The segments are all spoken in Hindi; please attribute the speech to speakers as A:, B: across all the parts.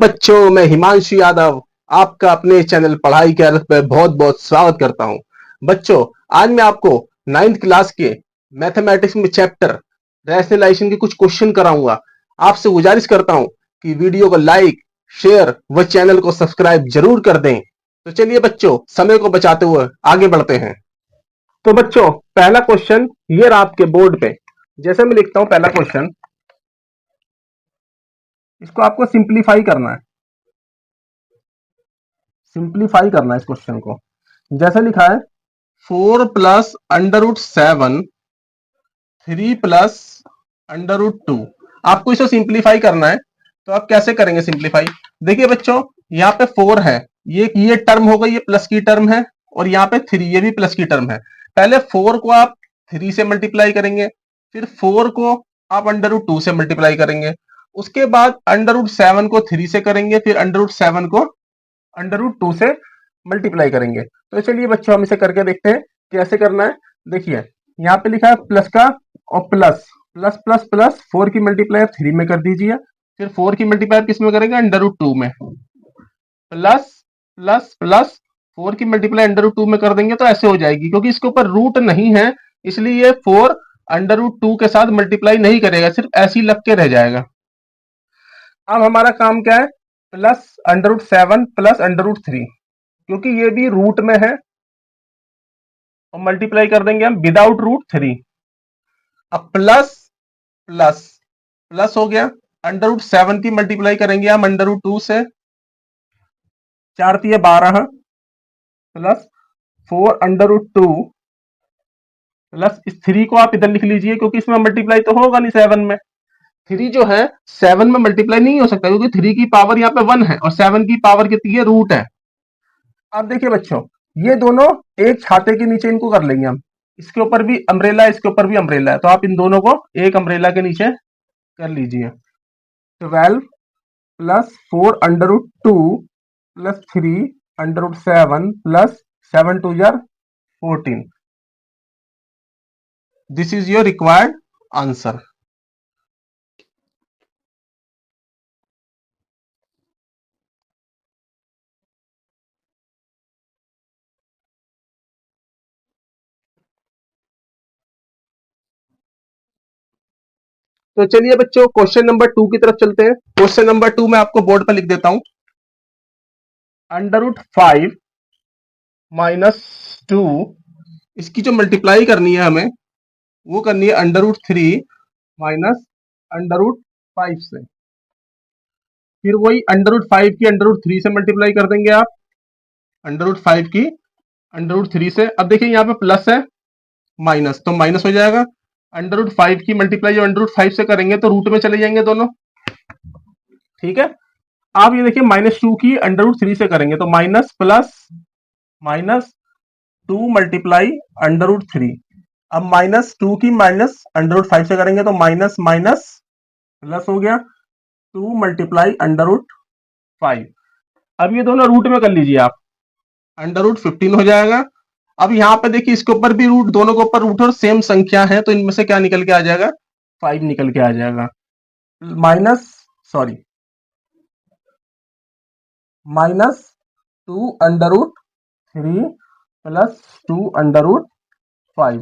A: बच्चों, मैं हिमांशु यादव आपका अपने चैनल पढ़ाई के अर्थ पे बहुत बहुत स्वागत करता हूं। बच्चों, आज मैं आपको 9th क्लास के मैथमेटिक्स में चैप्टर रैशनलाइजेशन के कुछ क्वेश्चन कराऊंगा। आपसे गुजारिश करता हूं कि वीडियो को लाइक, शेयर व चैनल को सब्सक्राइब जरूर कर दें। तो चलिए बच्चों, समय को बचाते हुए आगे बढ़ते हैं। तो बच्चों, पहला क्वेश्चन ये रहा आपके बोर्ड पे। जैसे मैं लिखता हूं पहला क्वेश्चन, इसको आपको सिंप्लीफाई करना है। सिंप्लीफाई करना है इस क्वेश्चन को। जैसे लिखा है 4 plus under root 7 3 plus under root 2। आपको इसे सिंप्लीफाई करना है। तो आप कैसे करेंगे सिंप्लीफाई? देखिए बच्चों, यहाँ पे 4 है, ये टर्म होगा, ये प्लस की टर्म है, और यहाँ पे 3, ये भी प्लस की टर्म है। पहले 4 को आप 3 से मल्टीप्लाई करेंगे, फिर 4 को आप अंडर रूट 2 से मल्टीप्लाई करेंगे, उसके बाद अंडर रूट 7 को 3 से करेंगे, फिर अंडर रूट 7 को अंडर रूट 2 से मल्टीप्लाई करेंगे। तो चलिए बच्चों, हम इसे करके देखते हैं कैसे करना है। देखिए, यहाँ पे लिखा है प्लस का, और प्लस प्लस प्लस प्लस 4 की मल्टीप्लाई 3 में कर दीजिए, फिर 4 की मल्टीप्लाई किस में करेंगे? अंडर रूट 2 में। प्लस प्लस प्लस 4 की मल्टीप्लाई अंडर रूट 2 में कर देंगे तो ऐसे हो जाएगी, क्योंकि इसके ऊपर रूट नहीं है, इसलिए ये 4 अंडर रूट 2 के साथ मल्टीप्लाई नहीं करेगा, सिर्फ ऐसे ही लग के रह जाएगा। अब हमारा काम क्या है? Plus under root 7 plus under root 3, क्योंकि ये भी रूट में है, और मल्टीप्लाई कर देंगे हम विदाउट रूट 3। अब प्लस प्लस प्लस हो गया, अंडर रूट 7 की मल्टीप्लाई करेंगे हम अंडर रूट 2 से, 4 3 12 प्लस 4 अंडर रूट 2 प्लस इस 3 को आप इधर लिख लीजिए, क्योंकि इसमें मल्टीप्लाई तो होगा नहीं 7 में। 3 जो है 7 में मल्टीप्लाई नहीं हो सकता, क्योंकि 3 की पावर यहाँ पे 1 है और 7 की पावर कितनी है? रूट है। अब देखिए बच्चों, ये दोनों एक छाते के नीचे इनको कर लेंगे हम। इसके ऊपर भी अम्ब्रेला है, इसके ऊपर भी अम्ब्रेला है, तो आप इन दोनों को एक अम्ब्रेला के नीचे कर लीजिए। 12 plus 4 under root 2 plus 3 under root 7 plus 7 2 जार 14। This is your required answer. तो चलिए बच्चों, क्वेश्चन नंबर 2 की तरफ चलते हैं। क्वेश्चन नंबर 2 मैं आपको बोर्ड पर लिख देता हूं। अंडर रूट 5 माइनस 2, इसकी जो मल्टीप्लाई करनी है हमें, वो करनी है under root 3 minus under root 5 से। फिर वही अंडर रूट 5 की अंडर रूट 3 से मल्टीप्लाई कर देंगे आप, अंडर रूट 5 की अंडर रूट 3 से। अब देखिए यहाँ पे प्लस है, माइनस, तो माइनस हो जाएगा। अंडर रूट 5 की मल्टीप्लाई जो अंडर रूट 5 से करेंगे तो रूट में चले जाएंगे दोनों, ठीक है। आप ये देखिए -2 की अंडर रूट 3 से करेंगे तो minus plus -2 multiply under root 3। अब -2 की माइनस अंडर रूट 5 से करेंगे तो माइनस माइनस प्लस हो गया, 2 मल्टीप्लाई अंडर रूट 5। अब ये दोनों रूट में कर लीजिए आप, अंडर रूट 15 हो जाएगा। अब यहाँ पे देखिए, इसके ऊपर भी रूट, दोनों के ऊपर रूट और सेम संख्या है, तो इनमें से क्या निकल के आ जाएगा? 5 निकल के आ जाएगा। -2 under root 3 plus 2 under root 5।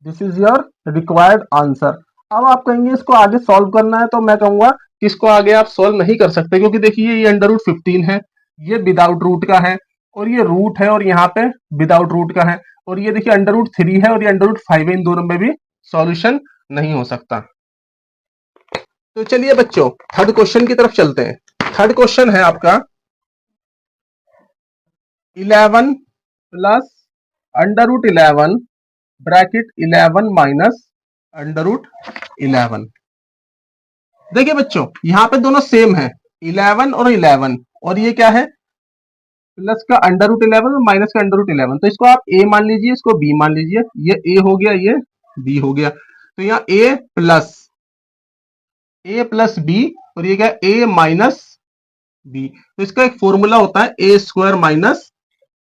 A: This is your required answer. अब आप कहेंगे इसको आगे सॉल्व करना है, तो मैं कहूंगा कि इसको आगे आप सॉल्व नहीं कर सकते, क्योंकि देखिए ये अंडर रूट 15 है, ये विदाउट रूट का है, और ये रूट है और यहाँ पे विदाउट रूट का है, और ये देखिए अंडर रूट 3 है और ये अंडर रूट 5 है, इन दोनों में भी सॉल्यूशन नहीं हो सकता। तो चलिए बच्चों, थर्ड क्वेश्चन की तरफ चलते हैं। थर्ड क्वेश्चन है आपका 11 plus under root 11 bracket 11 minus under root 11। देखिए बच्चों, यहां पे दोनों सेम है, 11 और 11, और ये क्या है? प्लस का अंडर रूट 11 और माइनस का अंडर रूट 11। तो इसको आप a मान लीजिए, इसको b मान लीजिए, ये a हो गया, ये b हो गया। तो यहाँ a प्लस b, और ये क्या? a minus b। तो इसका एक फॉर्मूला होता है a square minus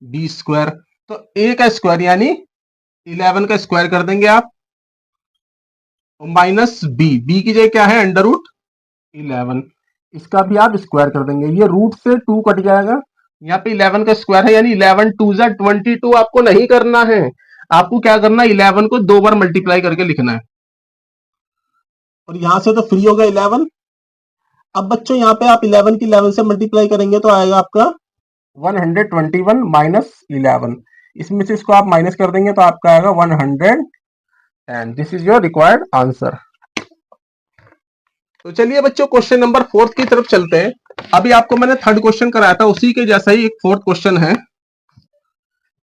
A: b square. तो a का स्क्वायर यानी 11 का स्क्वायर कर देंगे आप, माइनस b की जगह क्या है? Under root 11। इसका भी आप स्क्वायर कर देंगे, ये रूट से 2 कट जाएगा, यहाँ पे 11 का स्क्वायर है यानी 11 2 जा 22। आपको नहीं करना है, आपको क्या करना है 11 को 2 बार मल्टीप्लाई करके लिखना है, और यहां से तो फ्री होगा 11। अब बच्चों यहाँ पे आप 11 की 11 से मल्टीप्लाई करेंगे तो आएगा आपका 121 माइनस 11, इसमें से इसको आप माइनस कर देंगे तो आपका आएगा 110। This is your required answer. तो चलिए बच्चों क्वेश्चन नंबर 4 की तरफ चलते हैं। अभी आपको मैंने थर्ड क्वेश्चन कराया था, उसी के जैसा ही एक फोर्थ क्वेश्चन है।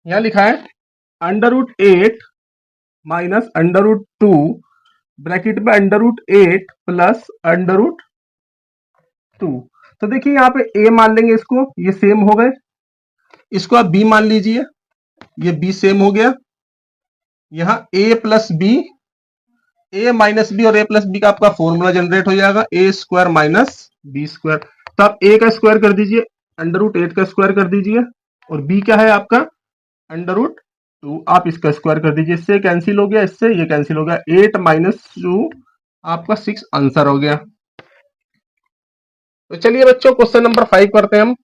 A: यहां लिखा है √8 माइनस √2 ब्रैकेट में √8 प्लस √2। तो देखिए यहाँ पे a मान लेंगे, इसको ये सेम हो गए, इसको आप b मान लीजिए, ये b सेम हो गया। यहाँ a plus B, a minus B और a प्लस बी का आपका फॉर्मूला जनरेट हो जाएगा a square minus B square. तो आप a का स्क्वायर कर दीजिए, √8 का स्क्वायर कर दीजिए, और b क्या है आपका √2, आप इसका स्क्वायर कर दीजिए, इससे कैंसिल हो गया, इससे ये कैंसिल हो गया, 8 माइनस 2 आपका 6 आंसर हो गया। तो चलिए बच्चों क्वेश्चन नंबर 5 करते हैं हम।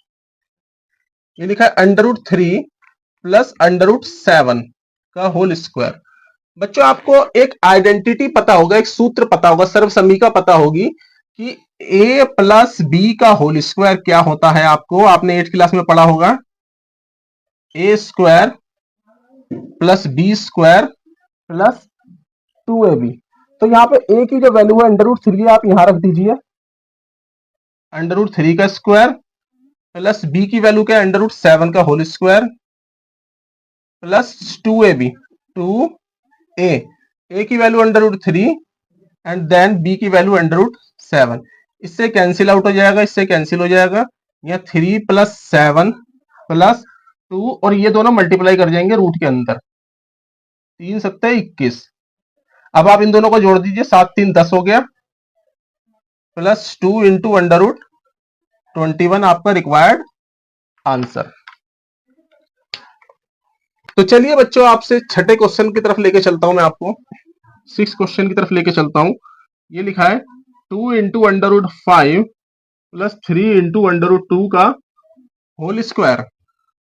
A: ये लिखा है √3 प्लस √7 का होल स्क्वायर। बच्चों आपको एक आइडेंटिटी पता होगा, एक सूत्र पता होगा, सर्वसमीका पता होगी कि a प्लस बी का होल स्क्वायर क्या होता है। आपको आपने 8th क्लास में पढ़ा होगा, a square plus B square plus 2ab। तो यहाँ पे a की जो वैल्यू है √3 आप यहां रख दीजिए, √3 का स्क्वायर प्लस b की वैल्यू क्या है √7 का whole square plus 2ab, 2a की वैल्यू √3 एंड देन b की वैल्यू √7। इससे कैंसिल आउट हो जाएगा, इससे कैंसिल हो जाएगा, यहाँ 3 प्लस 7 प्लस 2 और ये दोनों मल्टीप्लाई कर जाएंगे रूट के अंदर, 3 7 21। अब आप इन दोनों को जोड़ दीजिए, 7 3 10 हो गया, प्लस 2 इंटू √21 आपका रिक्वायर्ड आंसर। तो चलिए बच्चों आपसे छठे क्वेश्चन की तरफ लेके चलता हूं, मैं आपको 6 क्वेश्चन की तरफ लेके चलता हूं। ये लिखा है 2 इंटू √5 प्लस 3 इंटू √2 का होल स्क्वायर।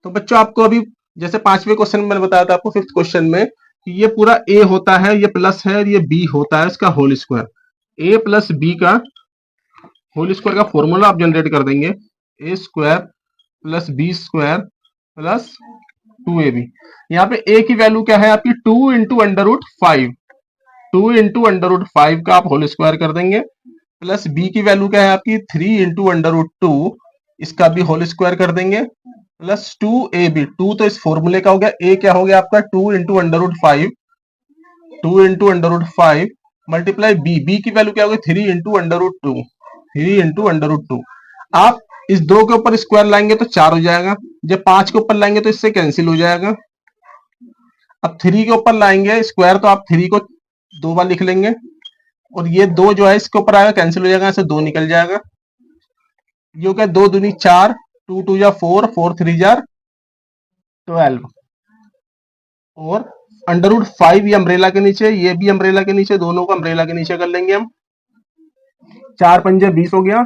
A: तो बच्चों आपको अभी जैसे 5वें क्वेश्चन में मैंने बताया था आपको 5th क्वेश्चन में कि ये पूरा a होता है, ये प्लस है, ये b होता है, इसका whole square. a plus b का होल स्क्वायर का फॉर्मूला आप जनरेट कर देंगे, a square plus B square plus 2ab। यहाँ पे a की वैल्यू क्या है आपकी 2 इंटू √5, 2 इंटू √5 का आप होल स्क्वायर कर देंगे, प्लस b की वैल्यू क्या है आपकी 3 इंटू √2, इसका भी होल स्क्वायर कर देंगे, प्लस 2ab। 2 तो इस फॉर्मूले का हो गया, a क्या हो गया आपका 2 इंटू √5, 2 इंटू √5 मल्टीप्लाई b की वैल्यू क्या होगी 3 इंटू √2, 3 इंटू √2। आप इस 2 के ऊपर स्क्वायर लाएंगे तो 4 हो जाएगा, जब 5 के ऊपर लाएंगे तो इससे कैंसिल हो जाएगा। अब 3 के ऊपर लाएंगे स्क्वायर तो आप 3 को 2 बार लिख लेंगे, और ये 2 जो है इसके ऊपर आएगा कैंसिल हो जाएगा, ऐसे 2 निकल जाएगा, ये क्या 2 दूनी 4, 2 2 जा 4, 4 3 जा 12, और √5 ये अम्ब्रेला के नीचे, ये भी अम्ब्रेला के नीचे, दोनों को अम्ब्रेला के नीचे कर लेंगे हम। 4 5 20 हो गया,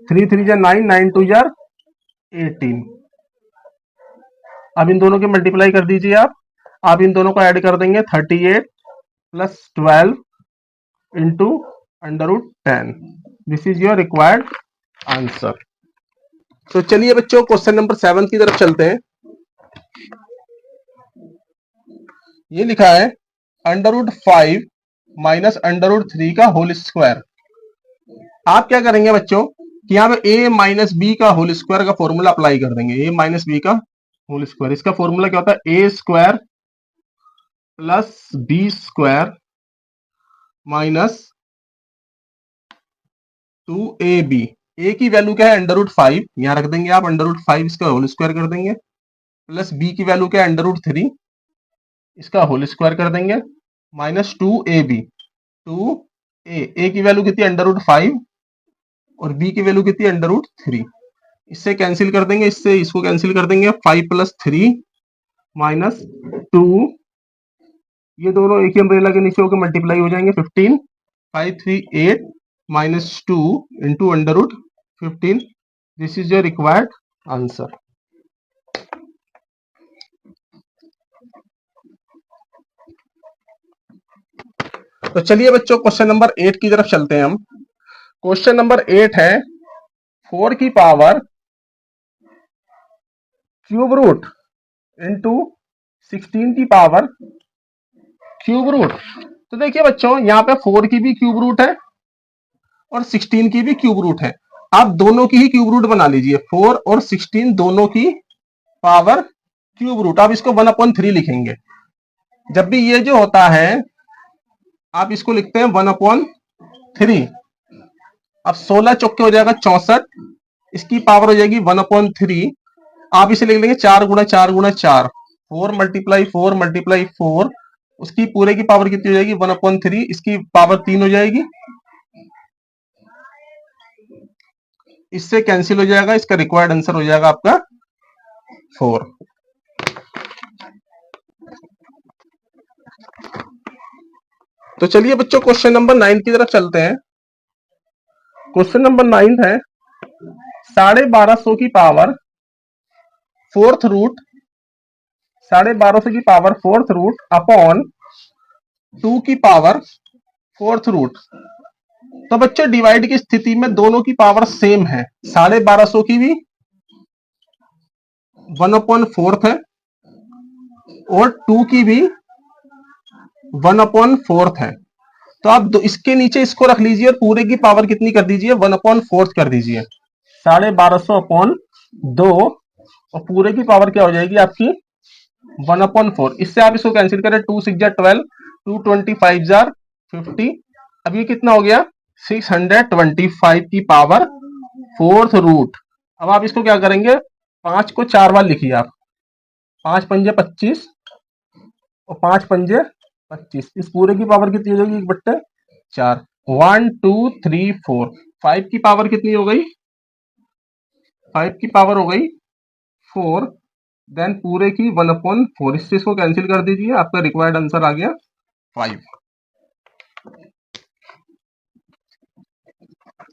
A: 3 3 जा 9, 9 2 जा 18। अब इन दोनों की मल्टीप्लाई कर दीजिए आप इन दोनों को ऐड कर देंगे, 38 plus 12 into √10। This is your required answer. तो चलिए बच्चों क्वेश्चन नंबर 7 की तरफ चलते हैं। ये लिखा है √5 माइनस √3 का होल स्क्वायर। आप क्या करेंगे बच्चों कि यहाँ पे a माइनस बी का होल स्क्वायर का फॉर्मूला अप्लाई कर देंगे, a माइनस बी का होल स्क्वायर। इसका फॉर्मूला क्या होता है a square plus B square minus 2ab। a की वैल्यू क्या है √5, यहां रख देंगे आप √5, इसका होल स्क्वायर कर देंगे, प्लस b की वैल्यू क्या है √3, इसका होल स्क्वायर कर देंगे, माइनस 2ab, 2a की वैल्यू कितनी √5 और b की वैल्यू कितनी √3, इससे कैंसिल कर देंगे, इससे इसको कैंसिल कर देंगे, 5 प्लस 3 माइनस 2, ये दोनों एक ही अम्ब्रेला के नीचे होकर मल्टीप्लाई हो जाएंगे, 15, 5 3 8 -2 into under root 15. This is your required answer. तो चलिए बच्चों क्वेश्चन नंबर 8 की तरफ चलते हैं हम। क्वेश्चन नंबर 8 है 4 की पावर क्यूब रूट इंटू 16 की पावर क्यूब रूट। तो देखिए बच्चों यहाँ पे 4 की भी क्यूब रूट है और 16 की भी क्यूब रूट है। आप दोनों की ही क्यूब रूट बना लीजिए, 4 और 16 दोनों की पावर क्यूब रूट। आप इसको 1/3 लिखेंगे। जब भी ये जो होता है आप इसको लिखते हैं 1/3। अब 16 चौके हो जाएगा 64, इसकी पावर हो जाएगी 1/3। आप इसे लिख लेंगे 4 गुणा 4 गुणा 4, 4 मल्टीप्लाई 4 मल्टीप्लाई 4, उसकी पूरे की पावर कितनी हो जाएगी 1/3, इसकी पावर 3 हो जाएगी। इससे कैंसिल हो जाएगा, इसका रिक्वायर्ड आंसर हो जाएगा आपका 4। तो चलिए बच्चों क्वेश्चन नंबर 9 की तरफ चलते हैं। क्वेश्चन नंबर 9 है 1250 की पावर फोर्थ रूट 1250 की पावर फोर्थ रूट अपॉन 2 की पावर फोर्थ रूट। तो बच्चों डिवाइड की स्थिति में दोनों की पावर सेम है। 1250 की भी 1/4 है और 2 की भी 1/4 है। तो आप इसके नीचे इसको रख लीजिए और पूरे की पावर कितनी कर दीजिए 1/4 कर दीजिए। 1250 अपॉन 2 और पूरे की पावर क्या हो जाएगी आपकी 1/4। इससे आप इसको कैंसिल करें, 2 6 जा 12, 2 25 जार 50। अब ये कितना हो गया 625 की पावर फोर्थ रूट। अब आप इसको क्या करेंगे 5 को 4 बार लिखिए आप, 5 पंजे 25 और 5 पंजे 25। इस पूरे की पावर कितनी हो जाएगी 1/4। 1 2 3 4, 5 की पावर कितनी हो गई 5 की पावर हो गई 4, देन पूरे की 1/4। इससे इसको कैंसिल कर दीजिए, आपका रिक्वायर्ड आंसर आ गया 5।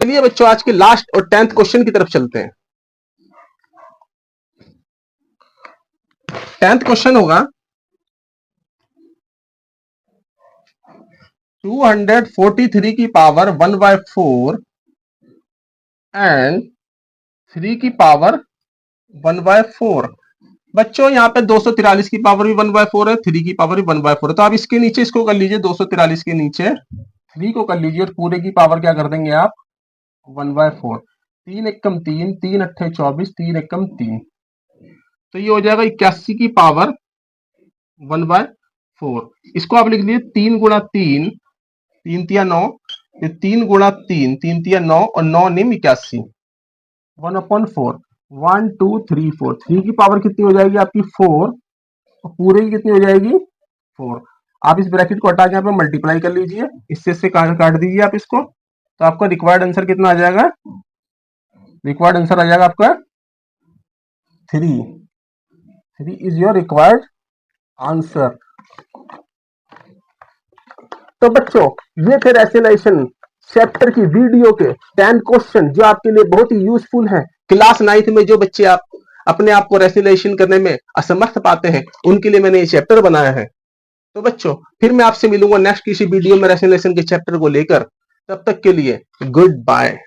A: चलिए बच्चों आज के लास्ट और 10th क्वेश्चन की तरफ चलते हैं। 10th क्वेश्चन होगा 243 की पावर 1/4 एंड 3 की पावर 1/4। बच्चों यहाँ पे 243 की पावर भी 1/4 है, 3 की पावर भी 1/4 है। तो आप इसके नीचे इसको कर लीजिए, 243 के नीचे 3 को कर लीजिए और पूरे की पावर क्या कर देंगे आप 1/4। 3 एकम 3, 3 अट्ठे 24, 3 एकम 3। तो ये हो जाएगा 81 की पावर 1/4। इसको आप लिख लीजिए 3 गुणा 3, 3 तिया 9, 3 गुणा 3, 3 तिया 9 और 9 निम 81, 1/4। 1 2 3 4, 3 की पावर कितनी हो जाएगी आपकी 4 और पूरे की कितनी हो जाएगी 4। आप इस ब्रैकेट को हटा के यहाँ पे मल्टीप्लाई कर लीजिए, इससे काट दीजिए आप इसको। तो आपका रिक्वायर्ड आंसर कितना आ जाएगा, रिक्वायर्ड आंसर आ जाएगा आपका 3। 3 इज योर रिक्वायर्ड आंसर। तो बच्चों ये थे रेशनलाइजेशन चैप्टर की वीडियो के 10 क्वेश्चन जो आपके लिए बहुत ही यूजफुल है। क्लास 9th में जो बच्चे आप अपने आप को रेशनलाइजेशन करने में असमर्थ पाते हैं उनके लिए मैंने ये चैप्टर बनाया है। तो बच्चों फिर मैं आपसे मिलूंगा नेक्स्ट किसी वीडियो में रेशनलाइजेशन के चैप्टर को लेकर। तब तक के लिए गुड बाय।